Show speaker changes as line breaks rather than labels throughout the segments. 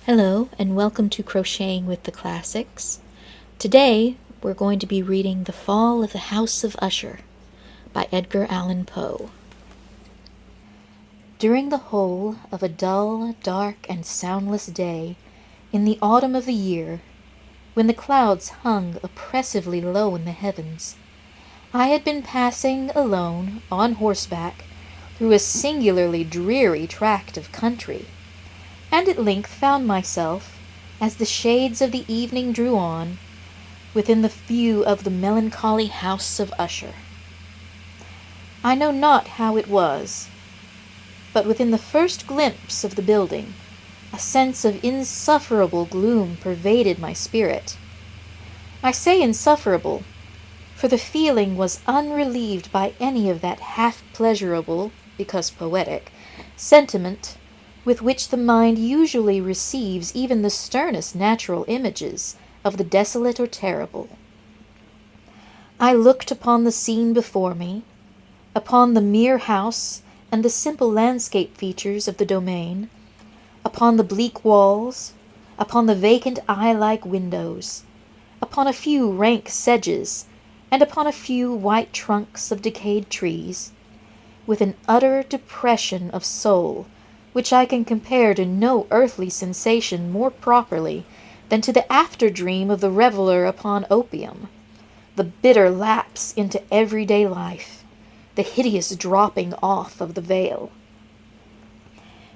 Hello, and welcome to Crocheting with the Classics. Today, we're going to be reading The Fall of the House of Usher by Edgar Allan Poe. During the whole of a dull, dark, and soundless day, in the autumn of the year, when the clouds hung oppressively low in the heavens, I had been passing alone, on horseback, through a singularly dreary tract of country, and at length found myself, as the shades of the evening drew on, within the view of the melancholy House of Usher. I know not how it was, but within the first glimpse of the building, a sense of insufferable gloom pervaded my spirit. I say insufferable, for the feeling was unrelieved by any of that half-pleasurable, because poetic, sentiment with which the mind usually receives even the sternest natural images of the desolate or terrible. I looked upon the scene before me, upon the mere house and the simple landscape features of the domain, upon the bleak walls, upon the vacant eye-like windows, upon a few rank sedges, and upon a few white trunks of decayed trees, with an utter depression of soul which I can compare to no earthly sensation more properly than to the after-dream of the reveller upon opium, the bitter lapse into everyday life, the hideous dropping off of the veil.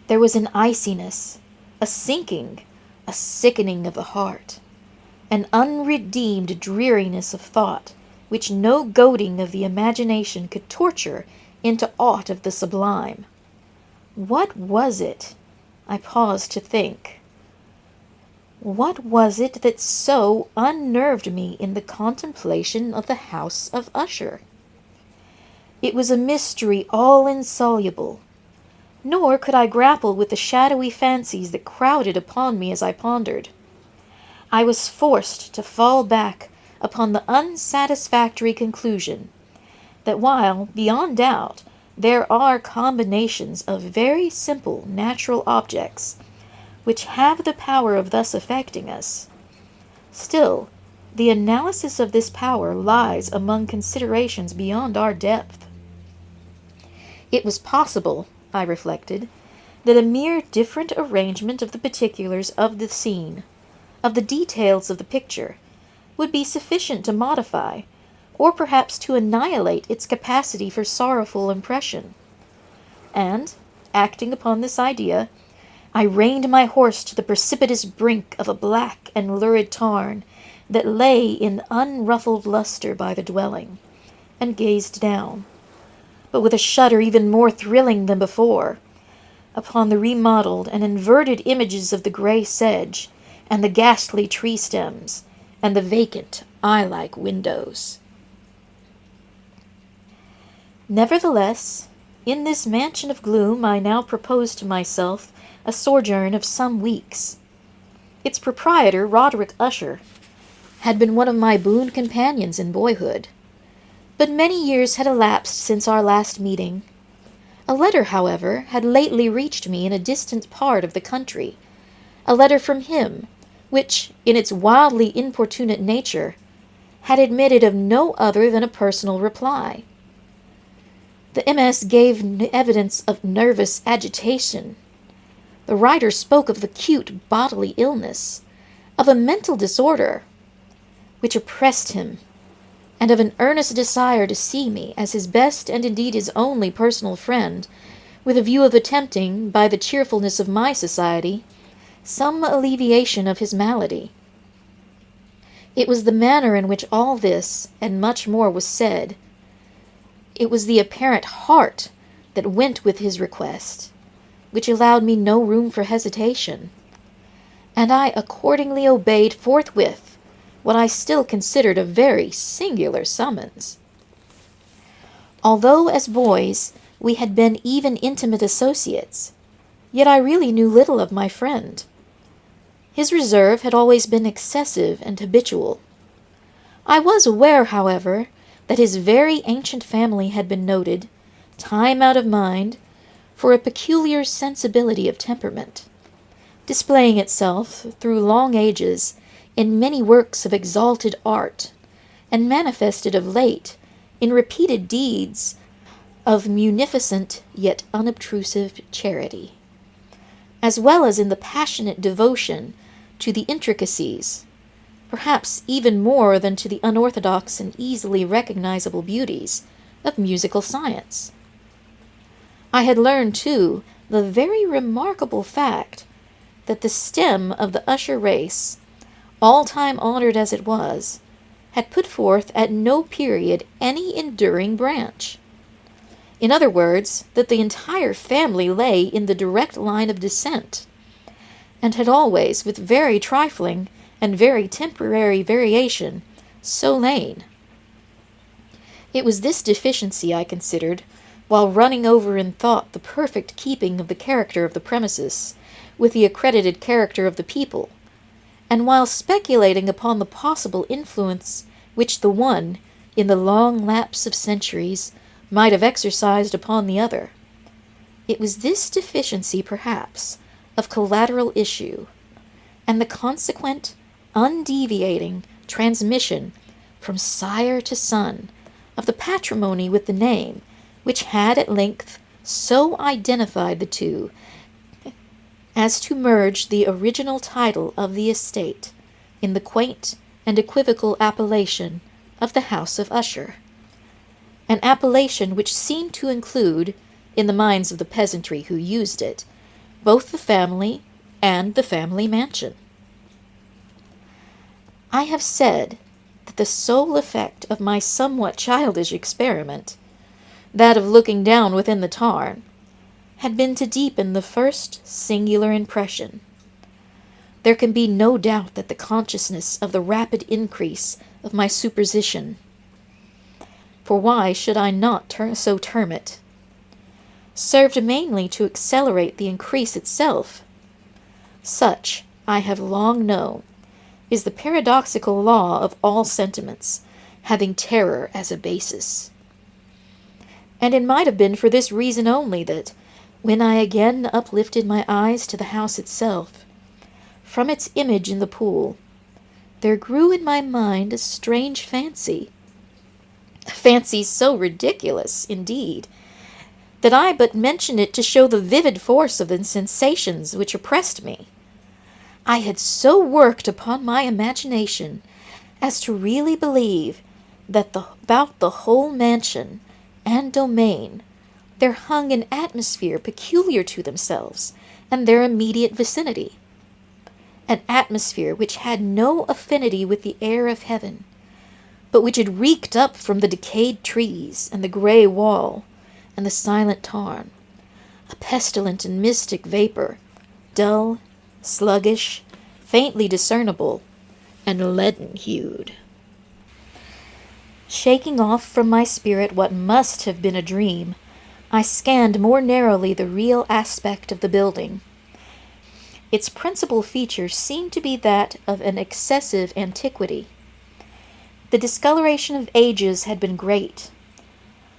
There was an iciness, a sinking, a sickening of the heart, an unredeemed dreariness of thought, which no goading of the imagination could torture into aught of the sublime. What was it? I paused to think. What was it that so unnerved me in the contemplation of the House of Usher? It was a mystery all insoluble, nor could I grapple with the shadowy fancies that crowded upon me as I pondered. I was forced to fall back upon the unsatisfactory conclusion that while, beyond doubt, there are combinations of very simple natural objects which have the power of thus affecting us, still, the analysis of this power lies among considerations beyond our depth. It was possible, I reflected, that a mere different arrangement of the particulars of the scene, of the details of the picture, would be sufficient to modify, or perhaps to annihilate its capacity for sorrowful impression. And, acting upon this idea, I reined my horse to the precipitous brink of a black and lurid tarn that lay in unruffled luster by the dwelling, and gazed down, but with a shudder even more thrilling than before, upon the remodeled and inverted images of the grey sedge, and the ghastly tree stems, and the vacant, eye-like windows. Nevertheless, in this mansion of gloom I now proposed to myself a sojourn of some weeks. Its proprietor, Roderick Usher, had been one of my boon companions in boyhood, but many years had elapsed since our last meeting. A letter, however, had lately reached me in a distant part of the country, a letter from him, which, in its wildly importunate nature, had admitted of no other than a personal reply. The MS gave evidence of nervous agitation. The writer spoke of acute bodily illness, of a mental disorder, which oppressed him, and of an earnest desire to see me as his best and indeed his only personal friend, with a view of attempting, by the cheerfulness of my society, some alleviation of his malady. It was the manner in which all this, and much more, was said. It was the apparent heart that went with his request, which allowed me no room for hesitation, and I accordingly obeyed forthwith what I still considered a very singular summons. Although as boys we had been even intimate associates, yet I really knew little of my friend. His reserve had always been excessive and habitual. I was aware, however, that his very ancient family had been noted, time out of mind, for a peculiar sensibility of temperament, displaying itself through long ages in many works of exalted art, and manifested of late in repeated deeds of munificent yet unobtrusive charity, as well as in the passionate devotion to the intricacies, perhaps even more than to the unorthodox and easily recognizable beauties of musical science. I had learned, too, the very remarkable fact that the stem of the Usher race, all-time honored as it was, had put forth at no period any enduring branch. In other words, that the entire family lay in the direct line of descent, and had always, with very trifling and very temporary variation, so lain. It was this deficiency I considered, while running over in thought the perfect keeping of the character of the premises with the accredited character of the people, and while speculating upon the possible influence which the one, in the long lapse of centuries, might have exercised upon the other. It was this deficiency, perhaps, of collateral issue, and the consequent, undeviating transmission from sire to son of the patrimony with the name, which had at length so identified the two as to merge the original title of the estate in the quaint and equivocal appellation of the House of Usher, an appellation which seemed to include, in the minds of the peasantry who used it, both the family and the family mansion. I have said that the sole effect of my somewhat childish experiment, that of looking down within the tarn, had been to deepen the first singular impression. There can be no doubt that the consciousness of the rapid increase of my superstition, for why should I not so term it, served mainly to accelerate the increase itself. Such, I have long known, is the paradoxical law of all sentiments, having terror as a basis. And it might have been for this reason only that, when I again uplifted my eyes to the house itself, from its image in the pool, there grew in my mind a strange fancy, a fancy so ridiculous, indeed, that I but mention it to show the vivid force of the sensations which oppressed me. I had so worked upon my imagination as to really believe that about the whole mansion and domain there hung an atmosphere peculiar to themselves and their immediate vicinity, an atmosphere which had no affinity with the air of heaven, but which had reeked up from the decayed trees and the grey wall and the silent tarn, a pestilent and mystic vapor, dull, sluggish, faintly discernible, and leaden-hued. Shaking off from my spirit what must have been a dream, I scanned more narrowly the real aspect of the building. Its principal feature seemed to be that of an excessive antiquity. The discoloration of ages had been great.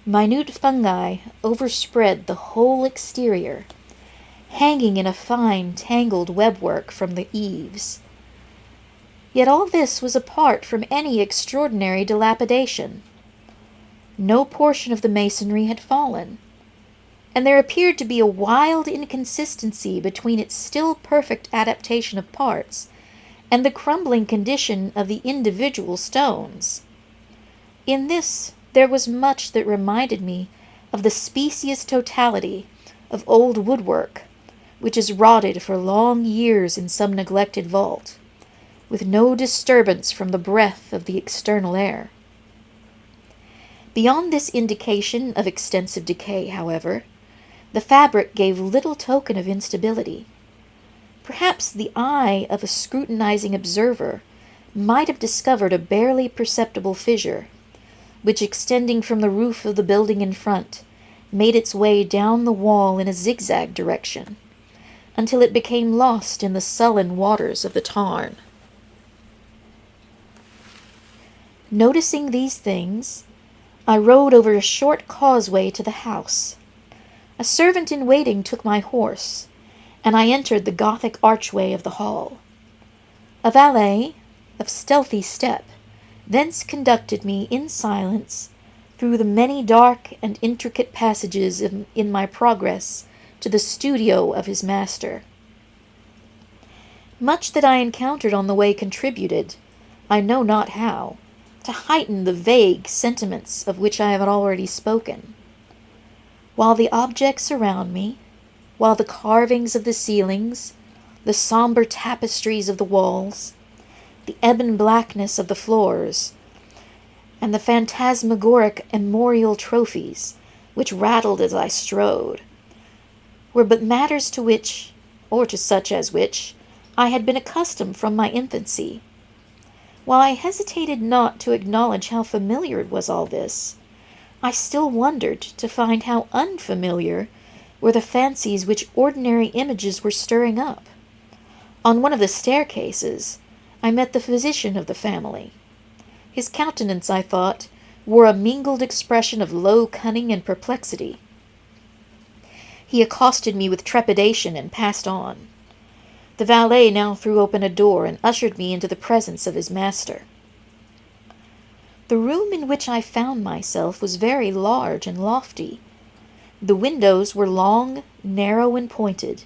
Minute fungi overspread the whole exterior, hanging in a fine, tangled webwork from the eaves. Yet all this was apart from any extraordinary dilapidation. No portion of the masonry had fallen, and there appeared to be a wild inconsistency between its still perfect adaptation of parts and the crumbling condition of the individual stones. In this there was much that reminded me of the specious totality of old woodwork, which is rotted for long years in some neglected vault, with no disturbance from the breath of the external air. Beyond this indication of extensive decay, however, the fabric gave little token of instability. Perhaps the eye of a scrutinizing observer might have discovered a barely perceptible fissure, which, extending from the roof of the building in front, made its way down the wall in a zigzag direction, until it became lost in the sullen waters of the tarn. Noticing these things, I rode over a short causeway to the house. A servant in waiting took my horse, and I entered the Gothic archway of the hall. A valet, of stealthy step, thence conducted me in silence through the many dark and intricate passages in my progress to the studio of his master. Much that I encountered on the way contributed, I know not how, to heighten the vague sentiments of which I have already spoken. While the objects around me, while the carvings of the ceilings, the somber tapestries of the walls, the ebon blackness of the floors, and the phantasmagoric armorial trophies, which rattled as I strode, were but matters to which, or to such as which, I had been accustomed from my infancy. While I hesitated not to acknowledge how familiar it was all this, I still wondered to find how unfamiliar were the fancies which ordinary images were stirring up. On one of the staircases, I met the physician of the family. His countenance, I thought, wore a mingled expression of low cunning and perplexity. He accosted me with trepidation and passed on. The valet now threw open a door and ushered me into the presence of his master. The room in which I found myself was very large and lofty. The windows were long, narrow, and pointed,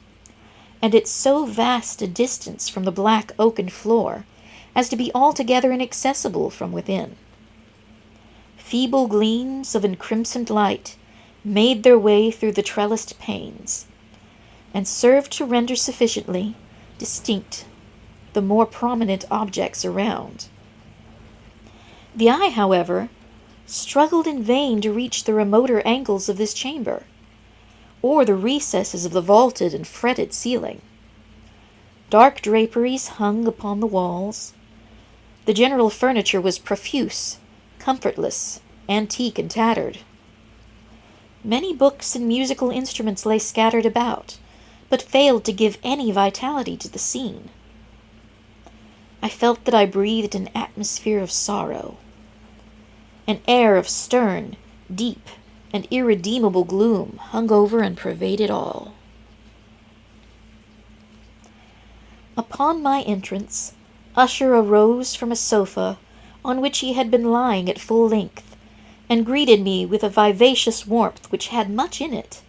and at so vast a distance from the black oaken floor as to be altogether inaccessible from within. Feeble gleams of encrimsoned light made their way through the trellised panes, and served to render sufficiently distinct the more prominent objects around. The eye, however, struggled in vain to reach the remoter angles of this chamber, or the recesses of the vaulted and fretted ceiling. Dark draperies hung upon the walls. The general furniture was profuse, comfortless, antique, and tattered. Many books and musical instruments lay scattered about, but failed to give any vitality to the scene. I felt that I breathed an atmosphere of sorrow. An air of stern, deep, and irredeemable gloom hung over and pervaded all. Upon my entrance, Usher arose from a sofa on which he had been lying at full length, and greeted me with a vivacious warmth which had much in it.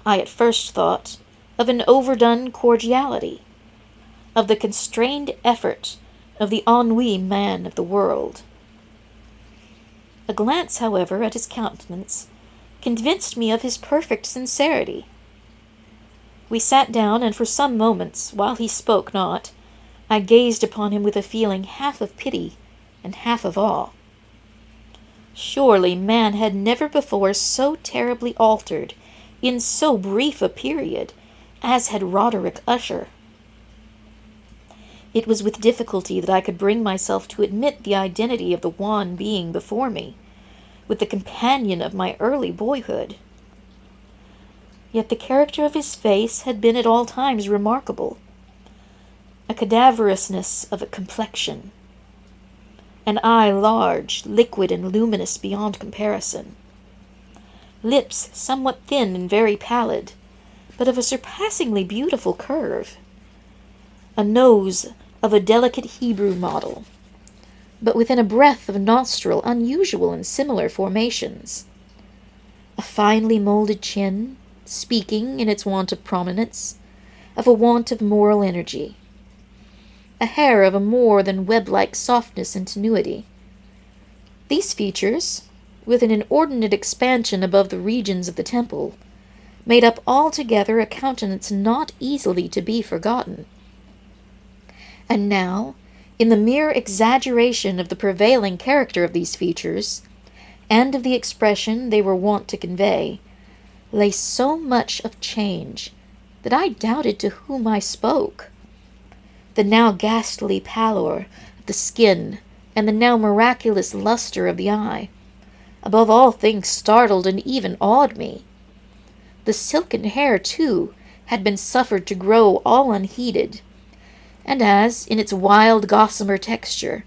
I at first thought of an overdone cordiality, of the constrained effort of the ennui man of the world. A glance, however, at his countenance convinced me of his perfect sincerity. We sat down, and for some moments, while he spoke not, I gazed upon him with a feeling half of pity and half of awe. Surely man had never before so terribly altered in so brief a period as had Roderick Usher. It was with difficulty that I could bring myself to admit the identity of the wan being before me, with the companion of my early boyhood. Yet the character of his face had been at all times remarkable. A cadaverousness of a complexion, an eye large, liquid, and luminous beyond comparison, lips somewhat thin and very pallid, but of a surpassingly beautiful curve, a nose of a delicate Hebrew model, but within a breadth of nostril unusual in similar formations, a finely molded chin, speaking, in its want of prominence, of a want of moral energy, a hair of a more than web-like softness and tenuity. These features, with an inordinate expansion above the regions of the temple, made up altogether a countenance not easily to be forgotten. And now, in the mere exaggeration of the prevailing character of these features, and of the expression they were wont to convey, lay so much of change that I doubted to whom I spoke. The now ghastly pallor of the skin, and the now miraculous luster of the eye, above all things startled and even awed me. The silken hair, too, had been suffered to grow all unheeded, and as, in its wild gossamer texture,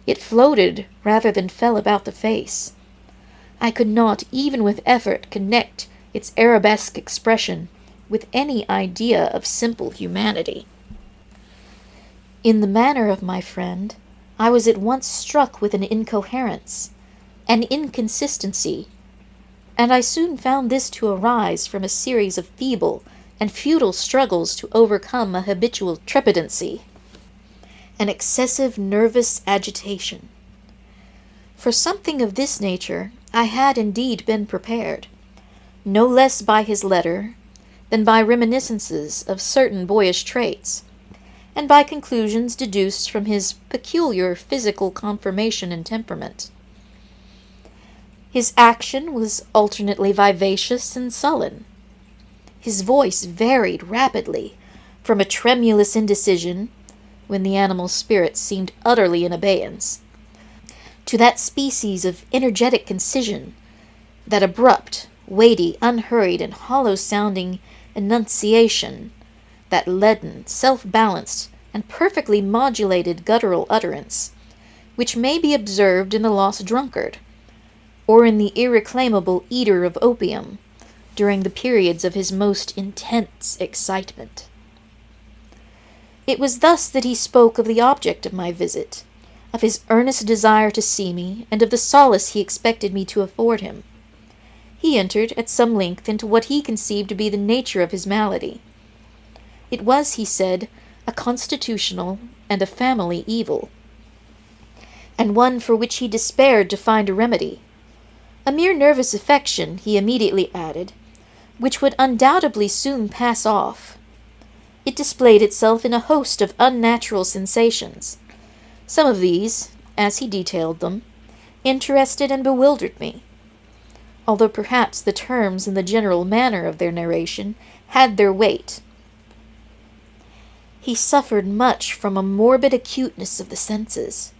it floated rather than fell about the face, I could not, even with effort, connect its arabesque expression with any idea of simple humanity. In the manner of my friend, I was at once struck with an incoherence, an inconsistency, and I soon found this to arise from a series of feeble and futile struggles to overcome a habitual trepidancy, an excessive nervous agitation. For something of this nature I had indeed been prepared, no less by his letter than by reminiscences of certain boyish traits, and by conclusions deduced from his peculiar physical conformation and temperament. His action was alternately vivacious and sullen. His voice varied rapidly from a tremulous indecision, when the animal spirits seemed utterly in abeyance, to that species of energetic concision, that abrupt, weighty, unhurried, and hollow-sounding enunciation, that leaden, self-balanced, and perfectly modulated guttural utterance, which may be observed in the lost drunkard, or in the irreclaimable eater of opium, during the periods of his most intense excitement. It was thus that he spoke of the object of my visit, of his earnest desire to see me, and of the solace he expected me to afford him. He entered at some length into what he conceived to be the nature of his malady. It was, he said, a constitutional and a family evil, and one for which he despaired to find a remedy. A mere nervous affection, he immediately added, which would undoubtedly soon pass off. It displayed itself in a host of unnatural sensations. Some of these, as he detailed them, interested and bewildered me, although perhaps the terms and the general manner of their narration had their weight. He suffered much from a morbid acuteness of the senses.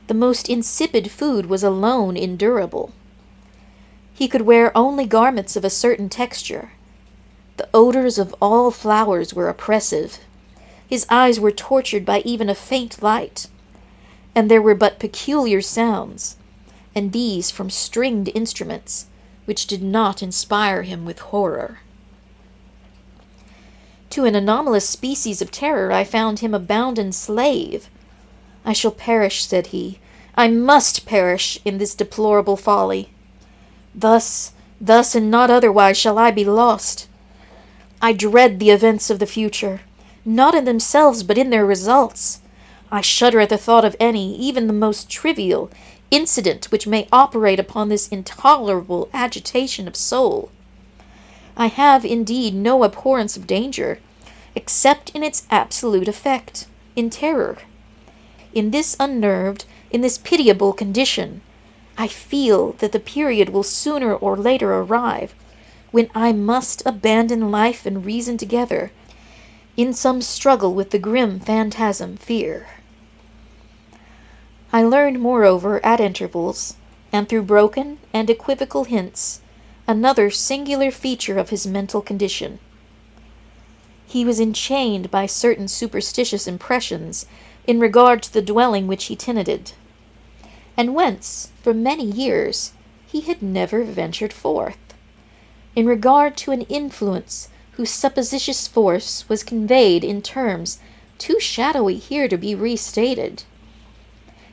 The most insipid food was alone endurable. He could wear only garments of a certain texture. The odors of all flowers were oppressive. His eyes were tortured by even a faint light, and there were but peculiar sounds, and these from stringed instruments, which did not inspire him with horror. To an anomalous species of terror I found him a bounden slave. "I shall perish," said he. "I must perish in this deplorable folly. Thus, and not otherwise shall I be lost. I dread the events of the future, not in themselves, but in their results. I shudder at the thought of any, even the most trivial, incident which may operate upon this intolerable agitation of soul. I have, indeed, no abhorrence of danger, except in its absolute effect, in terror. In this unnerved, in this pitiable condition, I feel that the period will sooner or later arrive when I must abandon life and reason together in some struggle with the grim phantasm fear." I learned, moreover, at intervals, and through broken and equivocal hints, another singular feature of his mental condition. He was enchained by certain superstitious impressions in regard to the dwelling which he tenanted, and whence, for many years, he had never ventured forth, in regard to an influence whose supposititious force was conveyed in terms too shadowy here to be restated,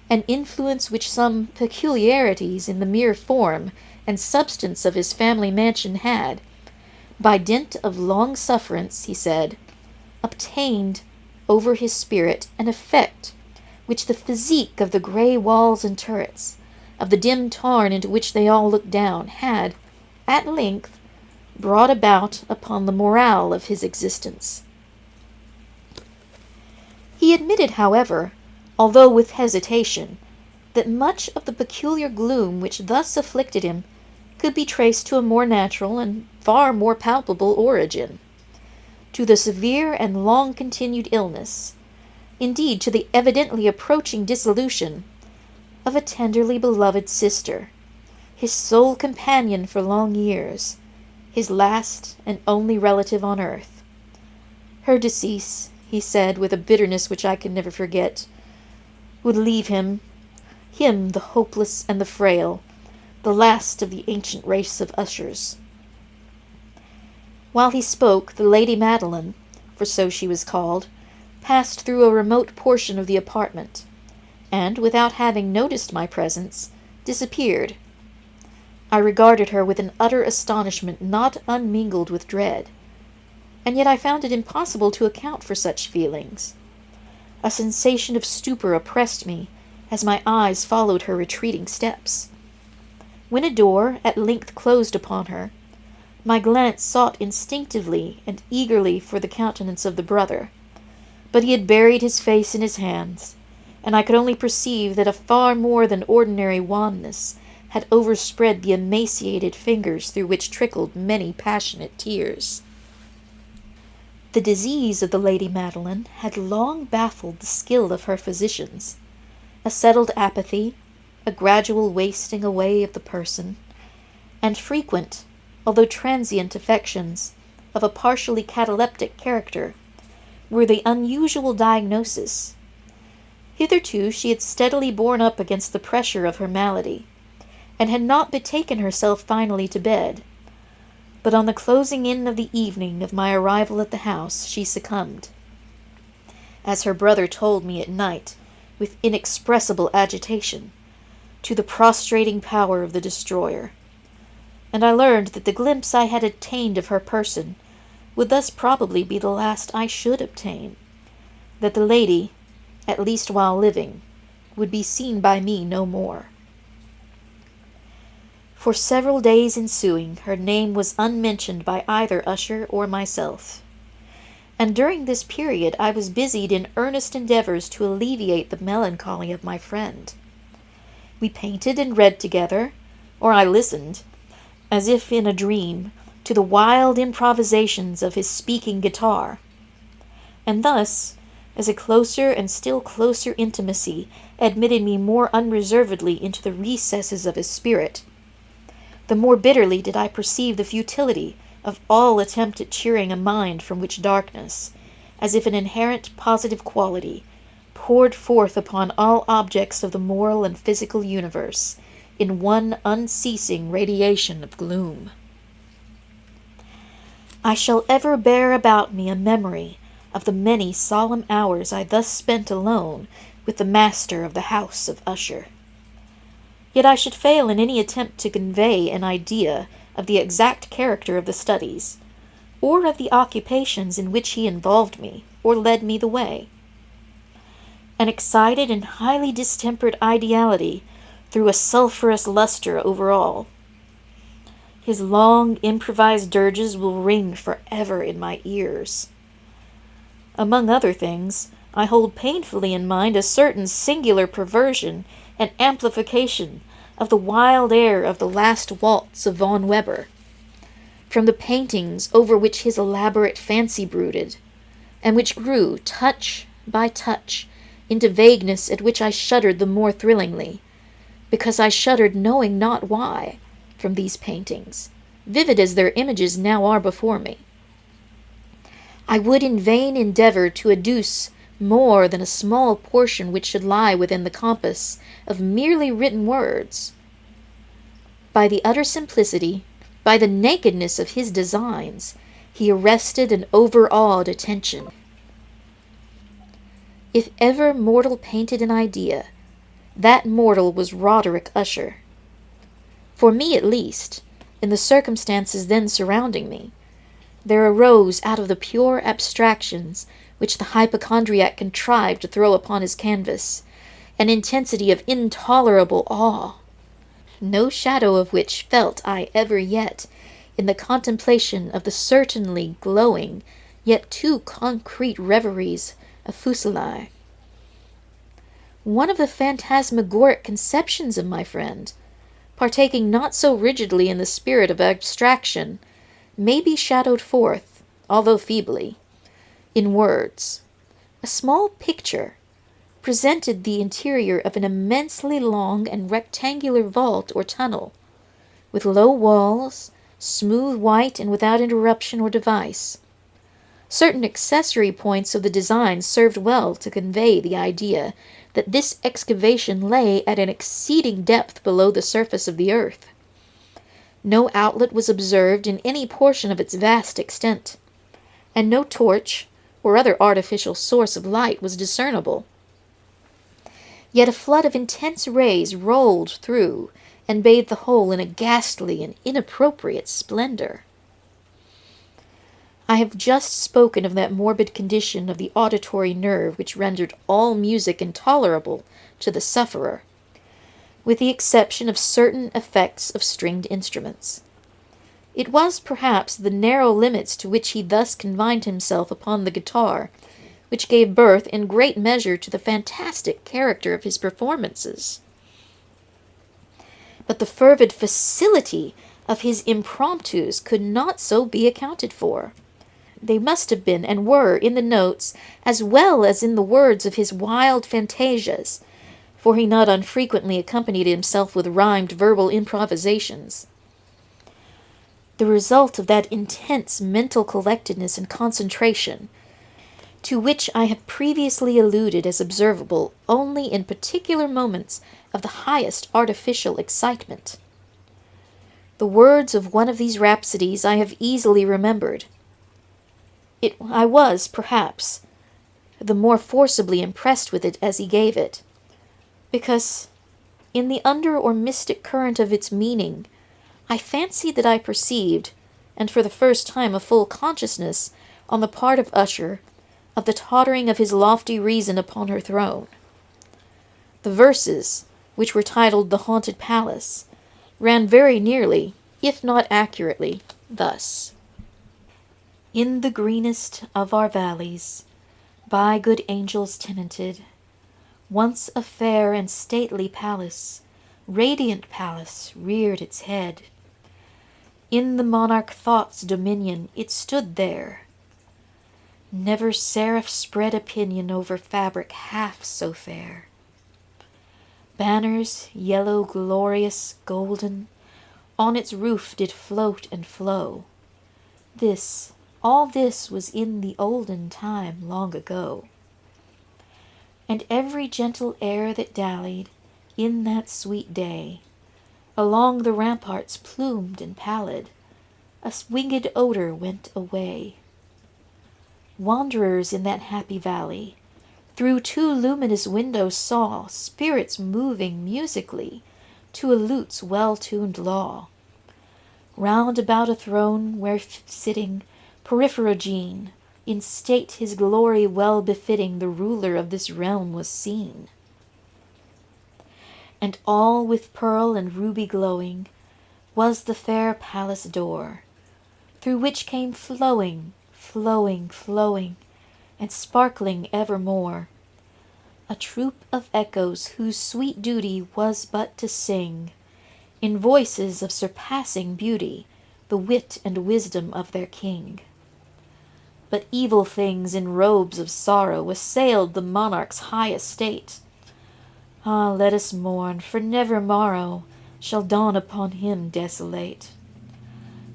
an influence which some peculiarities in the mere form and substance of his family mansion had, by dint of long sufferance, he said, obtained over his spirit an effect which the physique of the grey walls and turrets, of the dim tarn into which they all looked down, had, at length, brought about upon the morale of his existence. He admitted, however, although with hesitation, that much of the peculiar gloom which thus afflicted him could be traced to a more natural and far more palpable origin, to the severe and long-continued illness, indeed to the evidently approaching dissolution, of a tenderly beloved sister, his sole companion for long years, his last and only relative on earth. Her decease, he said with a bitterness which I can never forget, would leave him the hopeless and the frail, the last of the ancient race of Ushers. While he spoke, the Lady Madeline, for so she was called, passed through a remote portion of the apartment, and, without having noticed my presence, disappeared. I regarded her with an utter astonishment not unmingled with dread, and yet I found it impossible to account for such feelings. A sensation of stupor oppressed me as my eyes followed her retreating steps. When a door at length closed upon her, my glance sought instinctively and eagerly for the countenance of the brother, but he had buried his face in his hands, and I could only perceive that a far more than ordinary wanness had overspread the emaciated fingers through which trickled many passionate tears. The disease of the Lady Madeline had long baffled the skill of her physicians. A settled apathy, a gradual wasting away of the person, and frequent, although transient affections of a partially cataleptic character, were the unusual diagnosis. Hitherto she had steadily borne up against the pressure of her malady, and had not betaken herself finally to bed. But on the closing in of the evening of my arrival at the house, she succumbed, as her brother told me at night, with inexpressible agitation, to the prostrating power of the destroyer. And I learned that the glimpse I had obtained of her person would thus probably be the last I should obtain, that the lady, at least while living, would be seen by me no more. For several days ensuing, her name was unmentioned by either Usher or myself, and during this period I was busied in earnest endeavors to alleviate the melancholy of my friend. We painted and read together, or I listened, as if in a dream, to the wild improvisations of his speaking guitar. And thus, as a closer and still closer intimacy admitted me more unreservedly into the recesses of his spirit, the more bitterly did I perceive the futility of all attempt at cheering a mind from which darkness, as if an inherent positive quality, poured forth upon all objects of the moral and physical universe in one unceasing radiation of gloom. I shall ever bear about me a memory of the many solemn hours I thus spent alone with the master of the House of Usher. Yet I should fail in any attempt to convey an idea of the exact character of the studies, or of the occupations in which he involved me, or led me the way. An excited and highly distempered ideality threw a sulphurous luster over all. His long, improvised dirges will ring forever in my ears. Among other things, I hold painfully in mind a certain singular perversion and amplification of the wild air of the last waltz of Von Weber, from the paintings over which his elaborate fancy brooded, and which grew, touch by touch, into vagueness at which I shuddered the more thrillingly, because I shuddered knowing not why, from these paintings, vivid as their images now are before me. I would in vain endeavor to adduce more than a small portion which should lie within the compass of merely written words. By the utter simplicity, by the nakedness of his designs, he arrested and overawed attention. If ever mortal painted an idea, that mortal was Roderick Usher. For me, at least, in the circumstances then surrounding me, there arose out of the pure abstractions which the hypochondriac contrived to throw upon his canvas an intensity of intolerable awe, no shadow of which felt I ever yet in the contemplation of the certainly glowing, yet too concrete reveries of Fuseli. One of the phantasmagoric conceptions of my friend, partaking not so rigidly in the spirit of abstraction, may be shadowed forth, although feebly, in words. A small picture presented the interior of an immensely long and rectangular vault or tunnel, with low walls, smooth white and without interruption or device. Certain accessory points of the design served well to convey the idea that this excavation lay at an exceeding depth below the surface of the earth. No outlet was observed in any portion of its vast extent, and no torch or other artificial source of light was discernible. Yet a flood of intense rays rolled through and bathed the whole in a ghastly and inappropriate splendor. I have just spoken of that morbid condition of the auditory nerve which rendered all music intolerable to the sufferer, with the exception of certain effects of stringed instruments. It was, perhaps, the narrow limits to which he thus confined himself upon the guitar, which gave birth in great measure to the fantastic character of his performances. But the fervid facility of his impromptus could not so be accounted for. They must have been and were in the notes as well as in the words of his wild fantasias, for he not unfrequently accompanied himself with rhymed verbal improvisations. The result of that intense mental collectedness and concentration, to which I have previously alluded as observable only in particular moments of the highest artificial excitement. The words of one of these rhapsodies I have easily remembered. I was, perhaps, the more forcibly impressed with it as he gave it, because, in the under or mystic current of its meaning, I fancied that I perceived, and for the first time a full consciousness, on the part of Usher, of the tottering of his lofty reason upon her throne. The verses, which were titled The Haunted Palace, ran very nearly, if not accurately, thus. In the greenest of our valleys, by good angels tenanted, once a fair and stately palace, radiant palace, reared its head. In the monarch thought's dominion it stood there. Never seraph spread a pinion over fabric half so fair. Banners, yellow, glorious, golden, on its roof did float and flow. All this was in the olden time long ago. And every gentle air that dallied, in that sweet day, along the ramparts plumed and pallid, a winged odor went away. Wanderers in that happy valley, through two luminous windows saw spirits moving musically to a lute's well-tuned law. Round about a throne where sitting Porphyrogene, in state his glory well befitting the ruler of this realm was seen. And all with pearl and ruby glowing was the fair palace door, through which came flowing, and sparkling evermore, a troop of echoes whose sweet duty was but to sing, in voices of surpassing beauty, the wit and wisdom of their king. But evil things in robes of sorrow assailed the monarch's high estate. Ah, let us mourn, for never morrow shall dawn upon him desolate.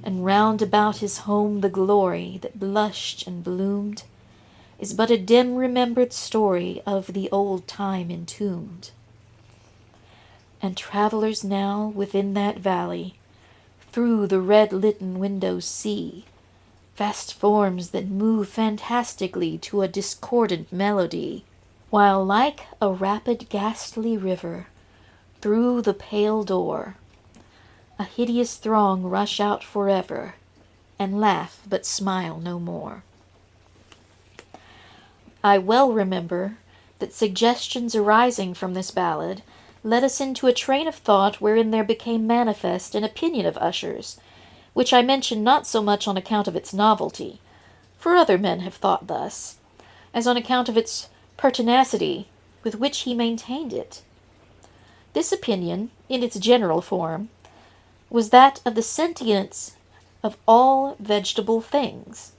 And round about his home the glory that blushed and bloomed is but a dim remembered story of the old time entombed. And travelers now within that valley through the red litten windows see vast forms that move fantastically to a discordant melody, while like a rapid ghastly river through the pale door a hideous throng rush out forever, and laugh but smile no more. I well remember that suggestions arising from this ballad led us into a train of thought wherein there became manifest an opinion of Usher's, which I mention not so much on account of its novelty, for other men have thought thus, as on account of its pertinacity with which he maintained it. This opinion, in its general form, was that of the sentience of all vegetable things.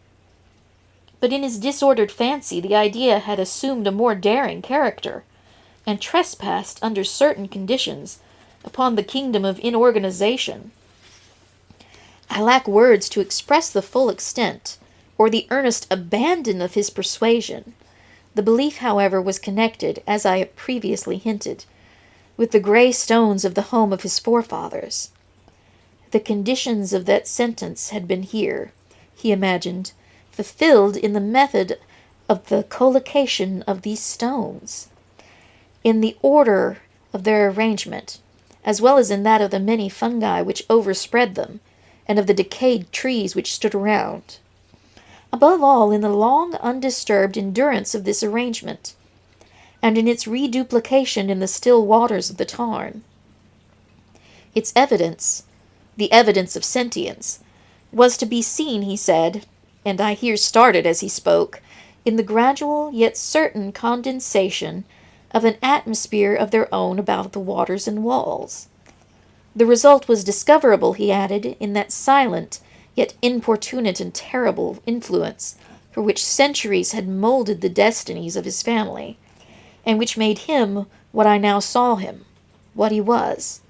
But in his disordered fancy the idea had assumed a more daring character, and trespassed under certain conditions upon the kingdom of inorganization. I lack words to express the full extent, or the earnest abandon of his persuasion. The belief, however, was connected, as I have previously hinted, with the grey stones of the home of his forefathers. The conditions of that sentence had been here, he imagined, fulfilled in the method of the collocation of these stones, in the order of their arrangement, as well as in that of the many fungi which overspread them, and of the decayed trees which stood around. Above all, in the long, undisturbed endurance of this arrangement, and in its reduplication in the still waters of the tarn. Its evidence, the evidence of sentience, was to be seen, he said, and I here started as he spoke, in the gradual yet certain condensation of an atmosphere of their own about the waters and walls. The result was discoverable, he added, in that silent, yet importunate and terrible influence for which centuries had molded the destinies of his family, and which made him what I now saw him, what he was.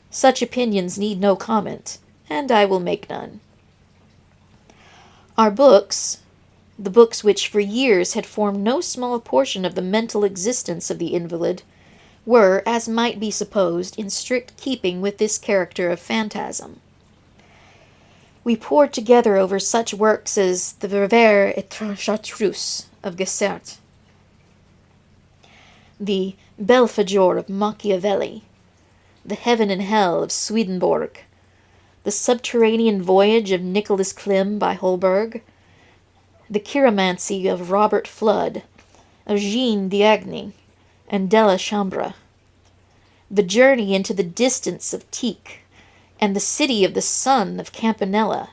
Such opinions need no comment, and I will make none. Our books, the books which for years had formed no small portion of the mental existence of the invalid, were, as might be supposed, in strict keeping with this character of phantasm. We pored together over such works as the Revers et Chartreuse of Gessert, the Belphegor of Machiavelli, the Heaven and Hell of Swedenborg, the Subterranean Voyage of Nicholas Klim by Holberg, the Chiromancy of Robert Flood, of Jean d'Agny, and Della Chambre, the Journey into the Distance of Tieck, and the City of the Sun of Campanella.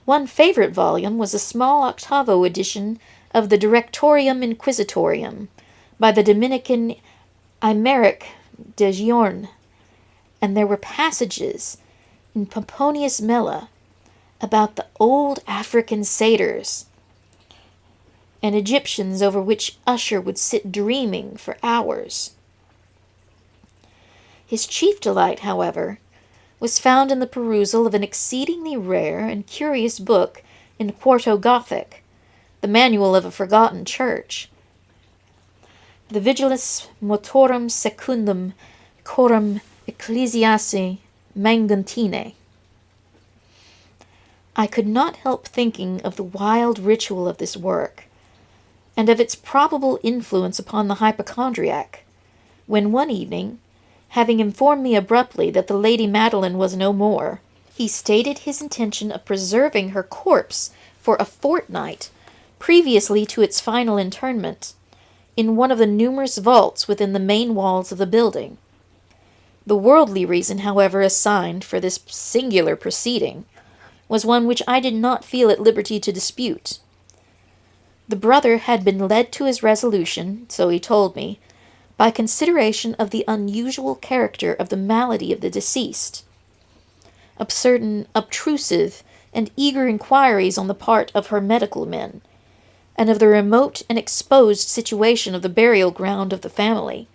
One favorite volume was a small octavo edition of the Directorium Inquisitorium by the Dominican Aymeric de Giorn, and there were passages in Pomponius Mela about the old African satyrs and Egyptians over which Usher would sit dreaming for hours. His chief delight, however, was found in the perusal of an exceedingly rare and curious book in quarto Gothic, the manual of a forgotten church, the Vigilis Motorum Secundum Coram Ecclesiae Mangantine. I could not help thinking of the wild ritual of this work, and of its probable influence upon the hypochondriac, when one evening, having informed me abruptly that the Lady Madeline was no more, he stated his intention of preserving her corpse for a fortnight previously to its final interment, in one of the numerous vaults within the main walls of the building. The worldly reason, however, assigned for this singular proceeding was one which I did not feel at liberty to dispute. The brother had been led to his resolution, so he told me, by consideration of the unusual character of the malady of the deceased, of certain obtrusive and eager inquiries on the part of her medical men, and of the remote and exposed situation of the burial ground of the family.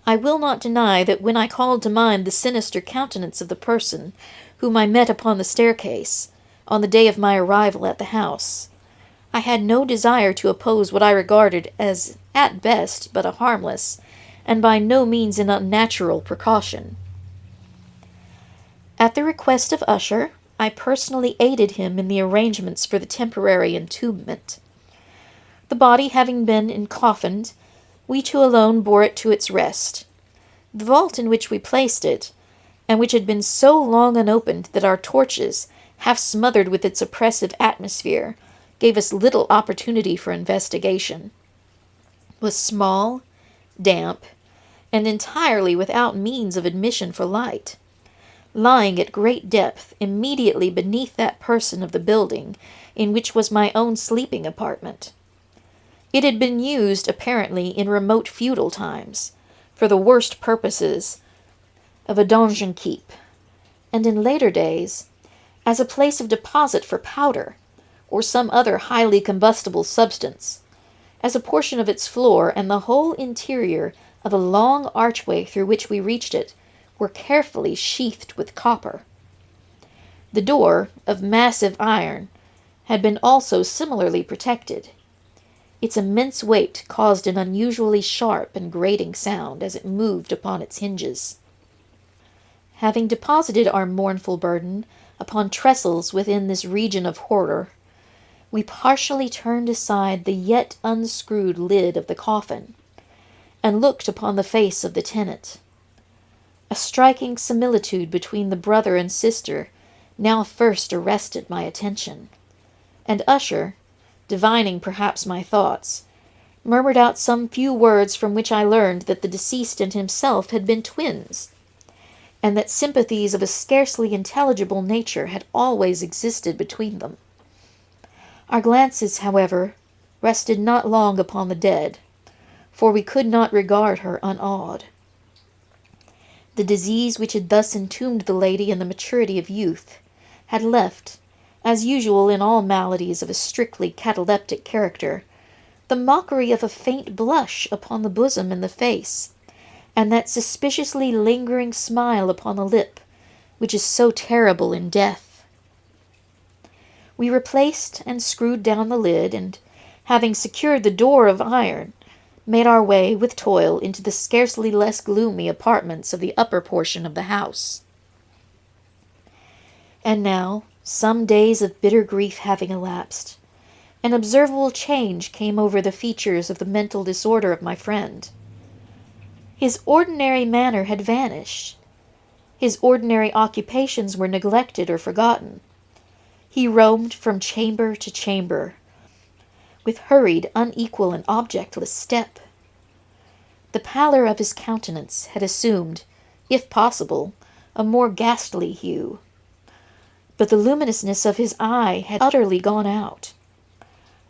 I will not deny that when I called to mind the sinister countenance of the person whom I met upon the staircase, on the day of my arrival at the house, I had no desire to oppose what I regarded as, at best, but a harmless, and by no means an unnatural precaution. At the request of Usher, I personally aided him in the arrangements for the temporary entombment. The body having been encoffined, we two alone bore it to its rest. The vault in which we placed it, and which had been so long unopened that our torches, half smothered with its oppressive atmosphere, gave us little opportunity for investigation, was small, damp, and entirely without means of admission for light, lying at great depth immediately beneath that portion of the building in which was my own sleeping apartment. It had been used, apparently, in remote feudal times, for the worst purposes of a donjon keep, and in later days, as a place of deposit for powder, or some other highly combustible substance, as a portion of its floor and the whole interior of a long archway through which we reached it were carefully sheathed with copper. The door, of massive iron, had been also similarly protected. Its immense weight caused an unusually sharp and grating sound as it moved upon its hinges. Having deposited our mournful burden upon trestles within this region of horror, we partially turned aside the yet unscrewed lid of the coffin, and looked upon the face of the tenant. A striking similitude between the brother and sister now first arrested my attention, and Usher, divining perhaps my thoughts, murmured out some few words from which I learned that the deceased and himself had been twins, and that sympathies of a scarcely intelligible nature had always existed between them. Our glances, however, rested not long upon the dead, for we could not regard her unawed. The disease which had thus entombed the lady in the maturity of youth had left, as usual in all maladies of a strictly cataleptic character, the mockery of a faint blush upon the bosom and the face, and that suspiciously lingering smile upon the lip, which is so terrible in death. We replaced and screwed down the lid, and, having secured the door of iron, made our way with toil into the scarcely less gloomy apartments of the upper portion of the house. And now, some days of bitter grief having elapsed, an observable change came over the features of the mental disorder of my friend. His ordinary manner had vanished. His ordinary occupations were neglected or forgotten. He roamed from chamber to chamber, with hurried, unequal, and objectless step. The pallor of his countenance had assumed, if possible, a more ghastly hue, but the luminousness of his eye had utterly gone out.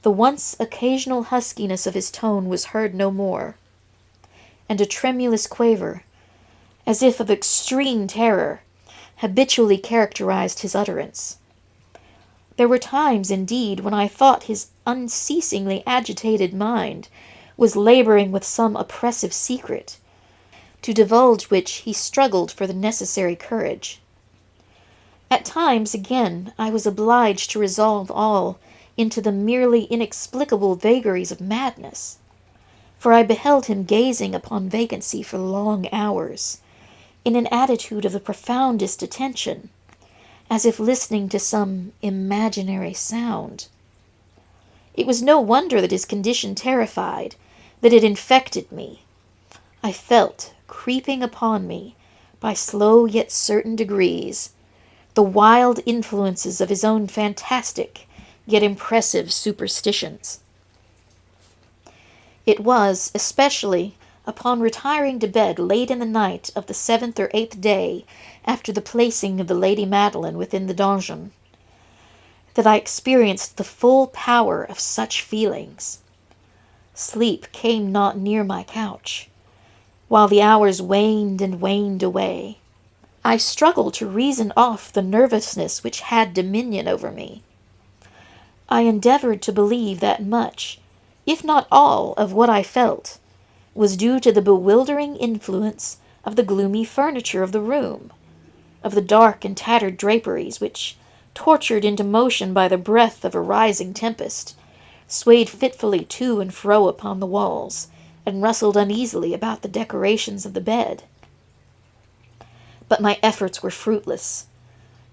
The once occasional huskiness of his tone was heard no more, and a tremulous quaver, as if of extreme terror, habitually characterized his utterance. There were times, indeed, when I thought his unceasingly agitated mind was laboring with some oppressive secret, to divulge which he struggled for the necessary courage. At times, again, I was obliged to resolve all into the merely inexplicable vagaries of madness, for I beheld him gazing upon vacancy for long hours, in an attitude of the profoundest attention, as if listening to some imaginary sound. It was no wonder that his condition terrified, that it infected me. I felt, creeping upon me, by slow yet certain degrees, the wild influences of his own fantastic yet impressive superstitions. It was, especially, upon retiring to bed late in the night of the 7th or 8th day after the placing of the Lady Madeline within the donjon, that I experienced the full power of such feelings. Sleep came not near my couch, while the hours waned and waned away. I struggled to reason off the nervousness which had dominion over me. I endeavored to believe that much, if not all, of what I felt was due to the bewildering influence of the gloomy furniture of the room, of the dark and tattered draperies which, tortured into motion by the breath of a rising tempest, swayed fitfully to and fro upon the walls, and rustled uneasily about the decorations of the bed. But my efforts were fruitless.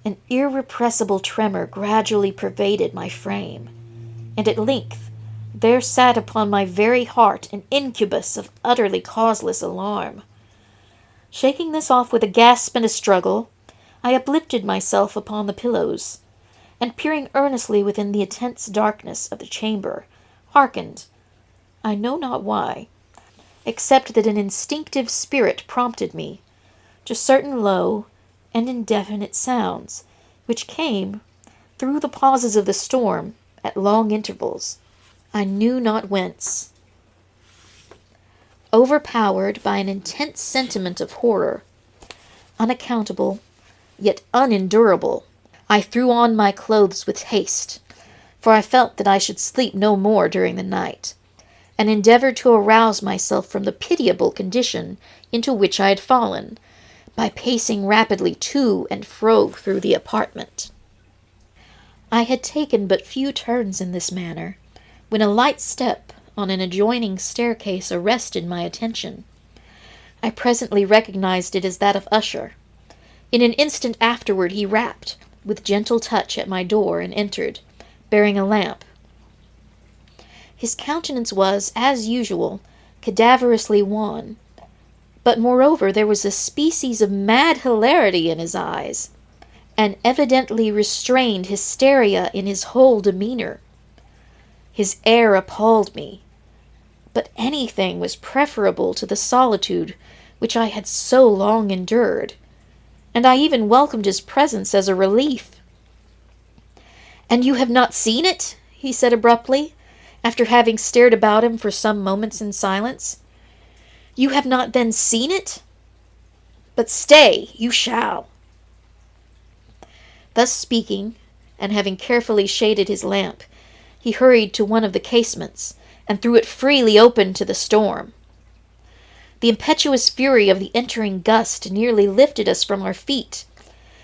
An irrepressible tremor gradually pervaded my frame, and at length there sat upon my very heart an incubus of utterly causeless alarm. Shaking this off with a gasp and a struggle, I uplifted myself upon the pillows, and peering earnestly within the intense darkness of the chamber, hearkened, I know not why, except that an instinctive spirit prompted me, to certain low and indefinite sounds, which came, through the pauses of the storm, at long intervals, I knew not whence. Overpowered by an intense sentiment of horror, unaccountable, yet unendurable, I threw on my clothes with haste, for I felt that I should sleep no more during the night, and endeavored to arouse myself from the pitiable condition into which I had fallen, by pacing rapidly to and fro through the apartment. I had taken but few turns in this manner, when a light step on an adjoining staircase arrested my attention. I presently recognized it as that of Usher. In an instant afterward he rapped, with gentle touch, at my door, and entered, bearing a lamp. His countenance was, as usual, cadaverously wan, but moreover there was a species of mad hilarity in his eyes, an evidently restrained hysteria in his whole demeanor. His air appalled me, but anything was preferable to the solitude which I had so long endured, and I even welcomed his presence as a relief. "And you have not seen it?" he said abruptly, after having stared about him for some moments in silence. "You have not then seen it? But stay, you shall." Thus speaking, and having carefully shaded his lamp, he hurried to one of the casements, and threw it freely open to the storm. The impetuous fury of the entering gust nearly lifted us from our feet.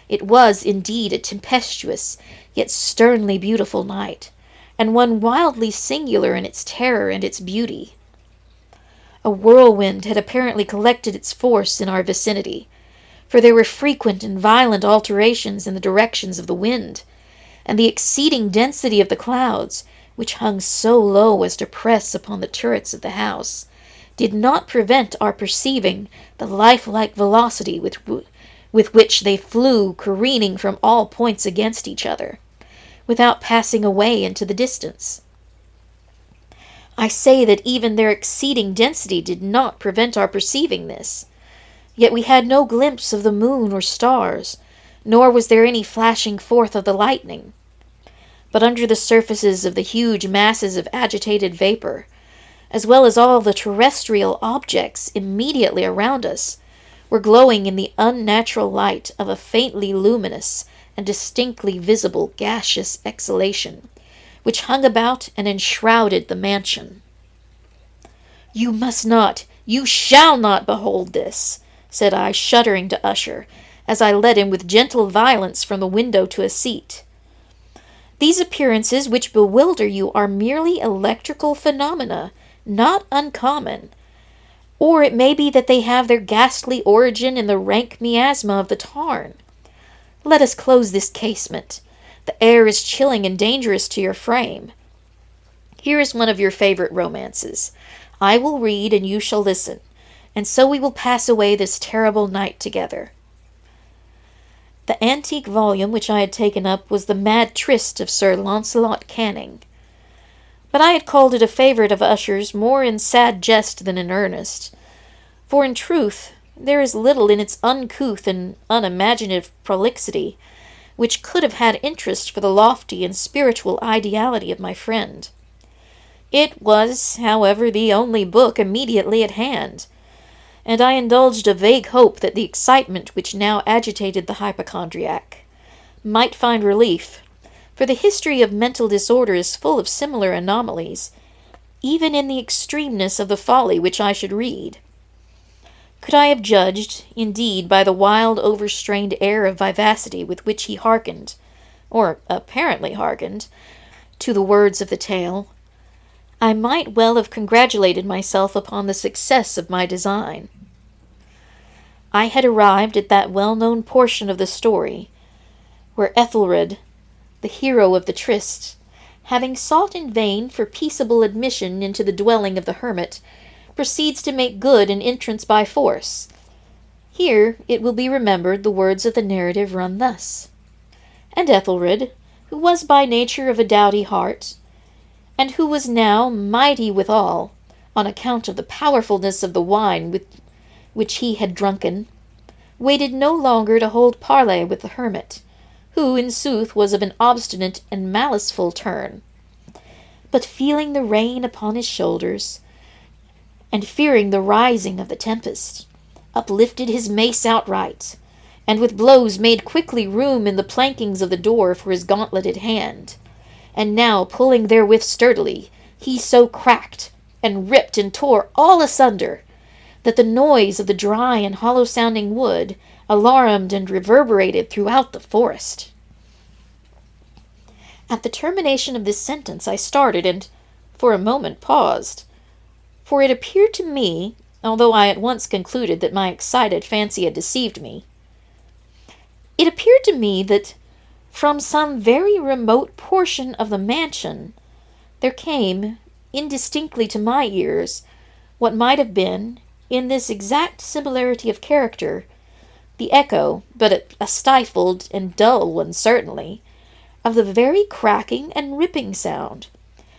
It was, indeed, a tempestuous, yet sternly beautiful night, and one wildly singular in its terror and its beauty. A whirlwind had apparently collected its force in our vicinity, for there were frequent and violent alterations in the directions of the wind, and the exceeding density of the clouds, which hung so low as to press upon the turrets of the house, did not prevent our perceiving the lifelike velocity with which they flew careening from all points against each other, without passing away into the distance. I say that even their exceeding density did not prevent our perceiving this, yet we had no glimpse of the moon or stars, nor was there any flashing forth of the lightning. But under the surfaces of the huge masses of agitated vapor, as well as all the terrestrial objects immediately around us, were glowing in the unnatural light of a faintly luminous and distinctly visible gaseous exhalation, which hung about and enshrouded the mansion. "You must not, you shall not behold this," said I, shuddering to Usher, as I led him with gentle violence from the window to a seat. "These appearances which bewilder you are merely electrical phenomena, not uncommon, or it may be that they have their ghastly origin in the rank miasma of the tarn. Let us close this casement. The air is chilling and dangerous to your frame. Here is one of your favorite romances. I will read and you shall listen, and so we will pass away this terrible night together." The antique volume which I had taken up was the Mad Tryst of Sir Launcelot Canning, but I had called it a favorite of Usher's more in sad jest than in earnest, for in truth there is little in its uncouth and unimaginative prolixity which could have had interest for the lofty and spiritual ideality of my friend. It was, however, the only book immediately at hand, and I indulged a vague hope that the excitement which now agitated the hypochondriac might find relief, for the history of mental disorder is full of similar anomalies, even in the extremeness of the folly which I should read. Could I have judged, indeed, by the wild, overstrained air of vivacity with which he hearkened, or apparently hearkened, to the words of the tale, I might well have congratulated myself upon the success of my design. I had arrived at that well-known portion of the story, where Ethelred, the hero of the tryst, having sought in vain for peaceable admission into the dwelling of the hermit, proceeds to make good an entrance by force. Here, it will be remembered, the words of the narrative run thus: "And Ethelred, who was by nature of a doughty heart, and who was now mighty withal, on account of the powerfulness of the wine with which he had drunken, waited no longer to hold parley with the hermit, who, in sooth, was of an obstinate and maliceful turn, but feeling the rain upon his shoulders, and fearing the rising of the tempest, uplifted his mace outright, and with blows made quickly room in the plankings of the door for his gauntleted hand, and now pulling therewith sturdily, he so cracked, and ripped and tore all asunder, that the noise of the dry and hollow-sounding wood alarmed and reverberated throughout the forest." At the termination of this sentence I started, and for a moment paused, for it appeared to me, although I at once concluded that my excited fancy had deceived me, It appeared to me that from some very remote portion of the mansion there came, indistinctly to my ears, what might have been, in this exact similarity of character, the echo, but a stifled and dull one certainly, of the very cracking and ripping sound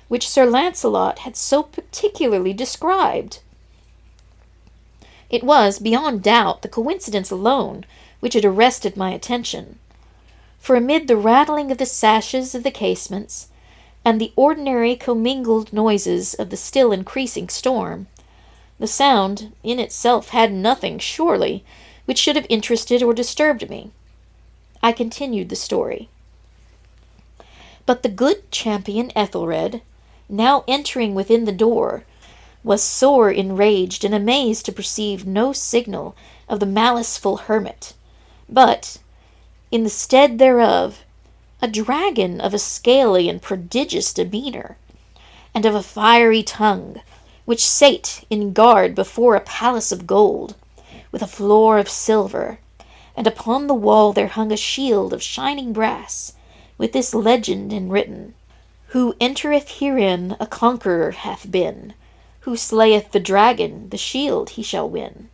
which Sir Lancelot had so particularly described. It was, beyond doubt, the coincidence alone which had arrested my attention, for amid the rattling of the sashes of the casements, and the ordinary commingled noises of the still increasing storm, the sound in itself had nothing, surely, which should have interested or disturbed me. I continued the story. But the good champion Ethelred, now entering within the door, was sore enraged and amazed to perceive no signal of the maliceful hermit, but, in the stead thereof, a dragon of a scaly and prodigious demeanour, and of a fiery tongue, which sate in guard before a palace of gold, with a floor of silver, and upon the wall there hung a shield of shining brass, with this legend enwritten, Who entereth herein a conqueror hath been, who slayeth the dragon, the shield he shall win.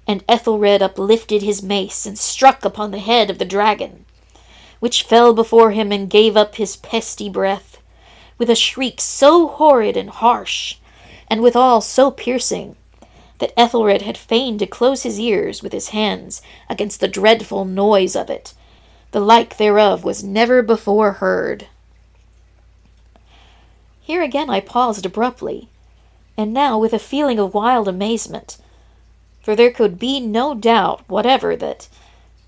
And Ethelred uplifted his mace, and struck upon the head of the dragon, which fell before him and gave up his pesty breath, with a shriek so horrid and harsh, and withal so piercing, that Ethelred had fain to close his ears with his hands against the dreadful noise of it. The like thereof was never before heard. Here again I paused abruptly, and now with a feeling of wild amazement, for there could be no doubt whatever that,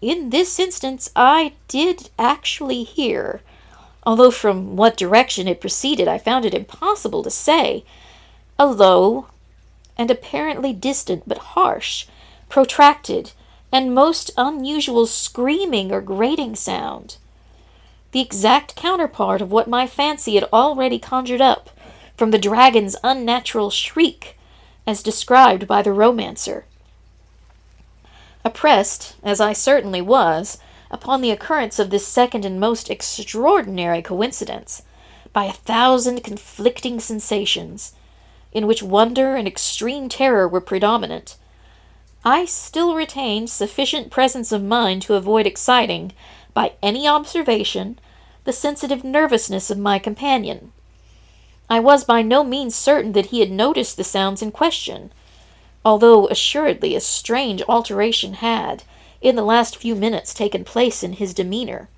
in this instance, I did actually hear, although from what direction it proceeded I found it impossible to say, a low, and apparently distant but harsh, protracted, and most unusual screaming or grating sound, the exact counterpart of what my fancy had already conjured up from the dragon's unnatural shriek, as described by the romancer. Oppressed, as I certainly was, upon the occurrence of this second and most extraordinary coincidence, by 1,000 conflicting sensations, in which wonder and extreme terror were predominant, I still retained sufficient presence of mind to avoid exciting, by any observation, the sensitive nervousness of my companion. I was by no means certain that he had noticed the sounds in question, although assuredly a strange alteration had, in the last few minutes, taken place in his demeanour.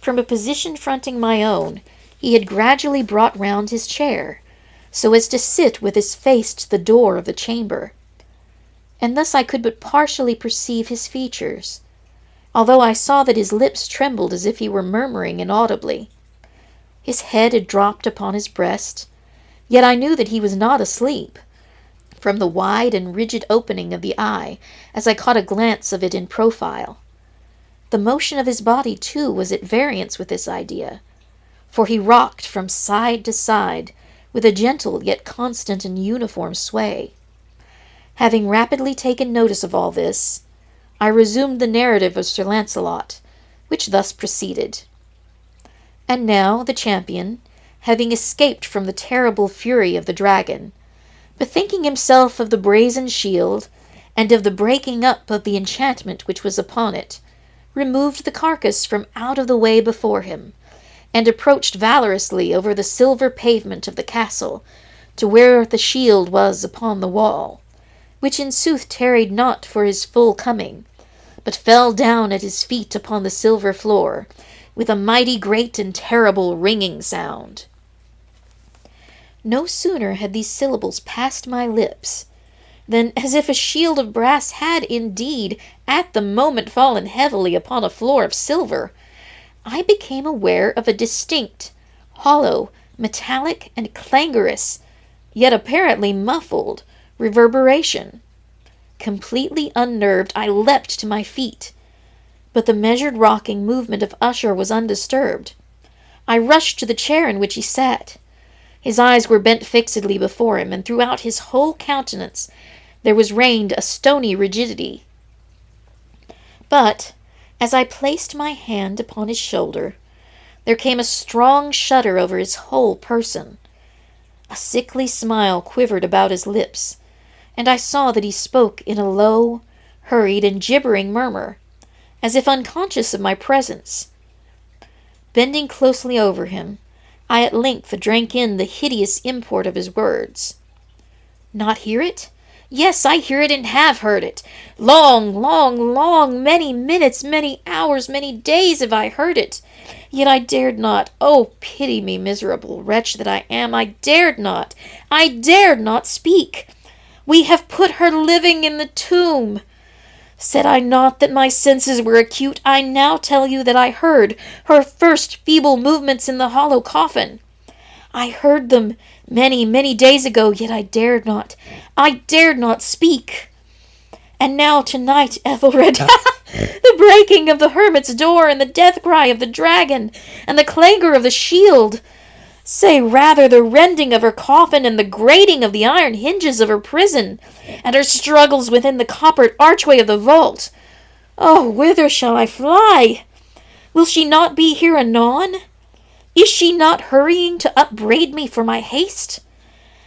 From a position fronting my own, he had gradually brought round his chair, so as to sit with his face to the door of the chamber, and thus I could but partially perceive his features, although I saw that his lips trembled as if he were murmuring inaudibly. His head had dropped upon his breast, yet I knew that he was not asleep, from the wide and rigid opening of the eye, as I caught a glance of it in profile. The motion of his body, too, was at variance with this idea, for he rocked from side to side, with a gentle yet constant and uniform sway. Having rapidly taken notice of all this, I resumed the narrative of Sir Lancelot, which thus proceeded. And now the champion, having escaped from the terrible fury of the dragon, bethinking himself of the brazen shield, and of the breaking up of the enchantment which was upon it, removed the carcass from out of the way before him, and approached valorously over the silver pavement of the castle, to where the shield was upon the wall, which in sooth tarried not for his full coming, but fell down at his feet upon the silver floor, with a mighty great and terrible ringing sound. No sooner had these syllables passed my lips, than, as if a shield of brass had indeed at the moment fallen heavily upon a floor of silver, I became aware of a distinct, hollow, metallic, and clangorous, yet apparently muffled, reverberation. Completely unnerved, I leapt to my feet, but the measured rocking movement of Usher was undisturbed. I rushed to the chair in which he sat. His eyes were bent fixedly before him, and throughout his whole countenance there was reigned a stony rigidity. But, As I placed my hand upon his shoulder, there came a strong shudder over his whole person. A sickly smile quivered about his lips, and I saw that he spoke in a low, hurried, and gibbering murmur, as if unconscious of my presence. Bending closely over him, I at length drank in the hideous import of his words. Not hear it? Yes, I hear it and have heard it. Long, many minutes, many hours, many days have I heard it. Yet I dared not. Oh, pity me, miserable wretch that I am. I dared not speak. We have put her living in the tomb. Said I not that my senses were acute? I now tell you that I heard her first feeble movements in the hollow coffin. I heard them many days ago, yet I dared not speak. And now tonight, Ethelred, the breaking of the hermit's door, and the death cry of the dragon, and the clangor of the shield, say rather the rending of her coffin, and the grating of the iron hinges of her prison, and her struggles within the coppered archway of the vault. Oh, whither shall I fly? Will she not be here anon? Is she not hurrying to upbraid me for my haste?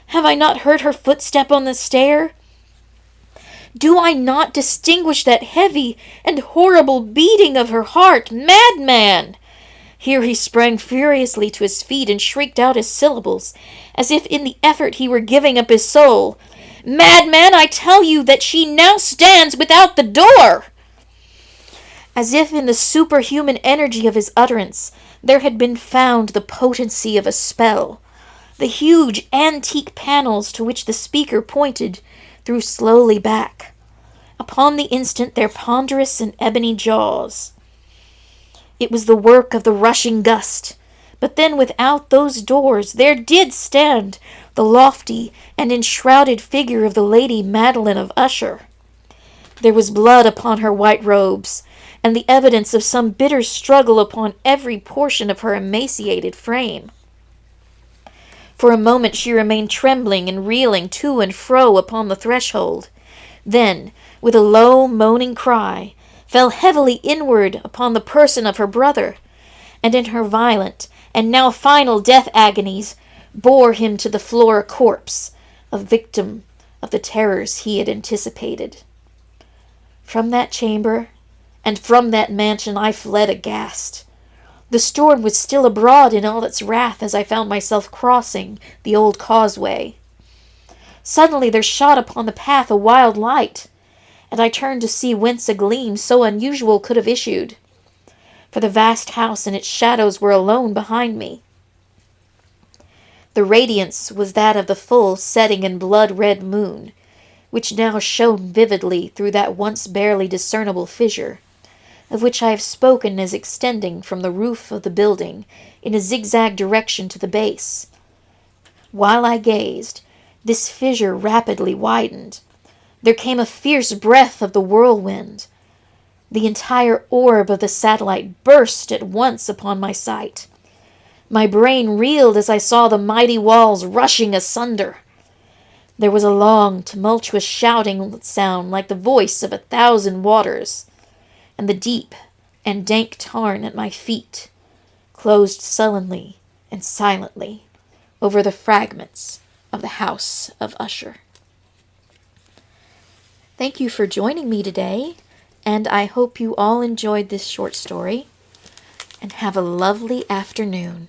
Have I not heard her footstep on the stair? Do I not distinguish that heavy and horrible beating of her heart? Madman! Here he sprang furiously to his feet and shrieked out his syllables, as if in the effort he were giving up his soul. Madman, I tell you that she now stands without the door! As if in the superhuman energy of his utterance there had been found the potency of a spell. The huge antique panels to which the speaker pointed drew slowly back. Upon the instant their ponderous and ebony jaws. It was the work of the rushing gust, but then without those doors there did stand the lofty and enshrouded figure of the Lady Madeline of Usher. There was blood upon her white robes, and the evidence of some bitter struggle upon every portion of her emaciated frame. For a moment she remained trembling and reeling to and fro upon the threshold, then, with a low moaning cry, fell heavily inward upon the person of her brother, and in her violent and now final death agonies bore him to the floor a corpse, a victim of the terrors he had anticipated. From that chamber and from that mansion I fled aghast. The storm was still abroad in all its wrath as I found myself crossing the old causeway. Suddenly there shot upon the path a wild light, and I turned to see whence a gleam so unusual could have issued, for the vast house and its shadows were alone behind me. The radiance was that of the full setting and blood-red moon, which now shone vividly through that once barely discernible fissure, of which I have spoken as extending from the roof of the building in a zigzag direction to the base. While I gazed, this fissure rapidly widened. There came a fierce breath of the whirlwind. The entire orb of the satellite burst at once upon my sight. My brain reeled as I saw the mighty walls rushing asunder. There was a long, tumultuous shouting sound like the voice of 1,000 waters, and the deep and dank tarn at my feet closed sullenly and silently over the fragments of the House of Usher. Thank you for joining me today, and I hope you all enjoyed this short story, and have a lovely afternoon.